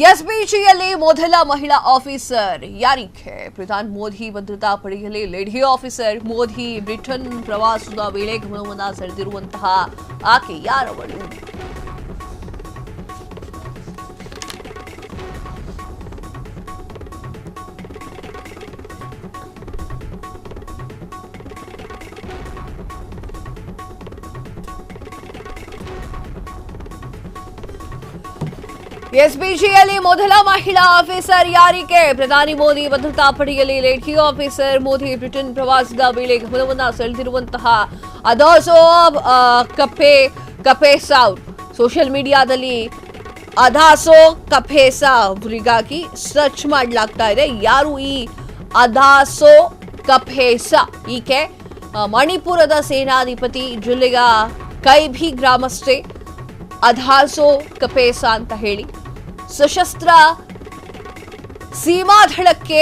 ಎಸ್ಪಿಜಿಯಲ್ಲಿ ಮೊದಲ ಮಹಿಳಾ ಆಫೀಸರ್ ಯಾರಿಗೆ? ಪ್ರಧಾನಿ ಮೋದಿ ಭದ್ರತಾ ಪಡೆಯಲ್ಲಿ ಲೇಡಿ ಆಫೀಸರ್. ಮೋದಿ ಬ್ರಿಟನ್ ಪ್ರವಾಸದ ವೇಳೆ ಗಮನವನ್ನು ಸೆಳೆದಿರುವಂತಹ ಆಕೆ ಯಾರವಳು? ಎಸ್ಪಿಜಿಯಲ್ಲಿ ಮೊದಲ ಮಹಿಳಾ ಆಫೀಸರ್ ಯಾರಿಗೆ? ಪ್ರಧಾನಿ ಮೋದಿ ಭದ್ರತಾ ಪಡೆಯಲ್ಲಿ ಲೇಡಿ ಆಫೀಸರ್. ಮೋದಿ ಬ್ರಿಟನ್ ಪ್ರವಾಸದ ವೇಳೆ ಗಮನವನ್ನು ಸೆಳೆದಿರುವಂತಹ ಅದಾಸೋ ಕಪೇಸಾ ಸೋಷಿಯಲ್ ಮೀಡಿಯಾದಲ್ಲಿ ಅದಾಸೋ ಕಪೇಸಾ ಅವರಿಗಾಗಿ ಸರ್ಚ್ ಮಾಡಲಾಗ್ತಾ ಇದೆ. ಯಾರು ಈ ಅದಾಸೋ ಕಪೇಸಾ? ಈಕೆ ಮಣಿಪುರದ ಸೇನಾಧಿಪತಿ, ಜಿಲ್ಲೆಯ ಕೈಭಿ ಗ್ರಾಮಸ್ಥೆ ಅದಾಸೋ ಕಪೇಸಾ ಅಂತ ಹೇಳಿ. ಸಶಸ್ತ್ರ ಸೀಮಾದಳಕ್ಕೆ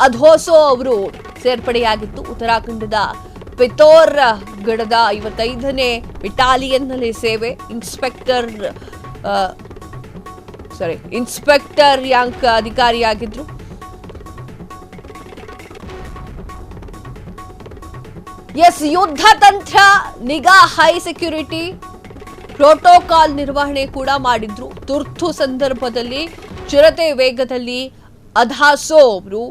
ಅಧೋಸೋ ಅವರು ಸೇರ್ಪಡೆಯಾಗಿದ್ದು ಉತ್ತರಾಖಂಡದ ಪಿತೋರ್ ಗಢದ 55ನೇ ಬೆಟಾಲಿಯನ್ನಲ್ಲಿ ಸೇವೆ. ಇನ್ಸ್ಪೆಕ್ಟರ್ ರ್ಯಾಂಕ್ ಅಧಿಕಾರಿಯಾಗಿದ್ರು. ಯುದ್ಧ ತಂತ್ರ, ನಿಗಾ, ಹೈ ಸೆಕ್ಯೂರಿಟಿ ಪ್ರೋಟೋಕಾಲ್ ನಿರ್ವಹಣೆ ಕೂಡ ಮಾಡಿದ್ರು. ತುರ್ತು ಸಂದರ್ಭದಲ್ಲಿ ಚಿರತೆ ವೇಗದಲ್ಲಿ ಅದಾಸೋ ಅವರು.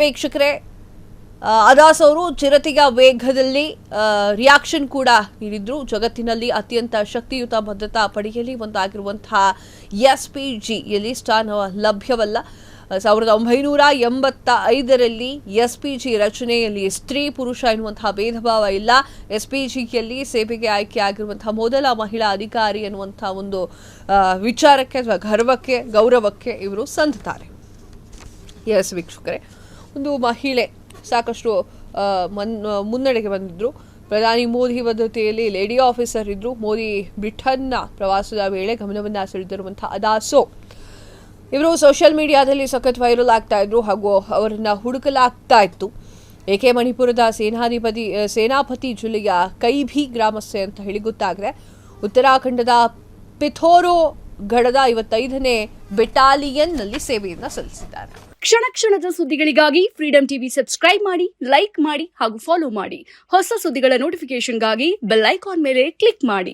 ವೀಕ್ಷಕರೇ, ಅದಾಸೋ ಅವರು ಚಿರತೆಯ ವೇಗದಲ್ಲಿ ರಿಯಾಕ್ಷನ್ ಕೂಡ ನೀಡಿದ್ರು. ಜಗತ್ತಿನಲ್ಲಿ ಅತ್ಯಂತ ಶಕ್ತಿಯುತ ಭದ್ರತಾ ಪಡೆಯಲ್ಲಿ ಒಂದಾಗಿರುವಂತಹ ಎಸ್ಪಿಜಿಯಲ್ಲಿ ಸ್ಥಾನ ಲಭ್ಯವಲ್ಲ. 1985ರಲ್ಲಿ ಎಸ್ಪಿಜಿ ರಚನೆಯಲ್ಲಿ ಸ್ತ್ರೀ ಪುರುಷ ಎನ್ನುವಂತಹ ಭೇದ ಭಾವ ಇಲ್ಲ. ಎಸ್ಪಿಜಿಯಲ್ಲಿ ಸೇವೆಗೆ ಆಯ್ಕೆಯಾಗಿರುವಂತಹ ಮೊದಲ ಮಹಿಳಾ ಅಧಿಕಾರಿ ಎನ್ನುವಂತಹ ಒಂದು ವಿಚಾರಕ್ಕೆ ಅಥವಾ ಗೌರವಕ್ಕೆ ಇವರು ಸಂದುತ್ತಾರೆ. ವೀಕ್ಷಕರೇ, ಒಂದು ಮಹಿಳೆ ಸಾಕಷ್ಟು ಮುನ್ನಡೆಗೆ ಬಂದಿದ್ರು. ಪ್ರಧಾನಿ ಮೋದಿ ಭದ್ರತೆಯಲ್ಲಿ ಲೇಡಿ ಆಫೀಸರ್ ಇದ್ರು. ಮೋದಿ ಬ್ರಿಟನ್ನ ಪ್ರವಾಸದ ವೇಳೆ ಗಮನವನ್ನು ಸೆಳೆದಿರುವಂತಹ ಅದಾಸೋ ಇವರು ಸೋಷಿಯಲ್ ಮೀಡಿಯಾದಲ್ಲಿ ಸಖತ್ ವೈರಲ್ ಆಗ್ತಾ ಇದ್ರು ಹಾಗೂ ಅವರನ್ನ ಹುಡುಕಲಾಗ್ತಾ ಇತ್ತು. ಏಕೆ ಮಣಿಪುರದ ಸೇನಾಪತಿ ಜಿಲ್ಲೆಯ ಕೈಭಿ ಗ್ರಾಮಸ್ಥೆ ಅಂತ ಹೇಳಿ ಗೊತ್ತಾಗಿದೆ. ಉತ್ತರಾಖಂಡದ ಪಿಥೋರೋ ಗಢದ 55ನೇ ಬೆಟಾಲಿಯನ್ನಲ್ಲಿ ಸೇವೆಯನ್ನ ಸಲ್ಲಿಸಿದ್ದಾರೆ. ಕ್ಷಣ ಕ್ಷಣದ ಸುದ್ದಿಗಳಿಗಾಗಿ ಫ್ರೀಡಂ ಟಿವಿ ಸಬ್ಸ್ಕ್ರೈಬ್ ಮಾಡಿ, ಲೈಕ್ ಮಾಡಿ ಹಾಗೂ ಫಾಲೋ ಮಾಡಿ. ಹೊಸ ಸುದ್ದಿಗಳ ನೋಟಿಫಿಕೇಶನ್ಗಾಗಿ ಬೆಲ್ ಐಕಾನ್ ಮೇಲೆ ಕ್ಲಿಕ್ ಮಾಡಿ.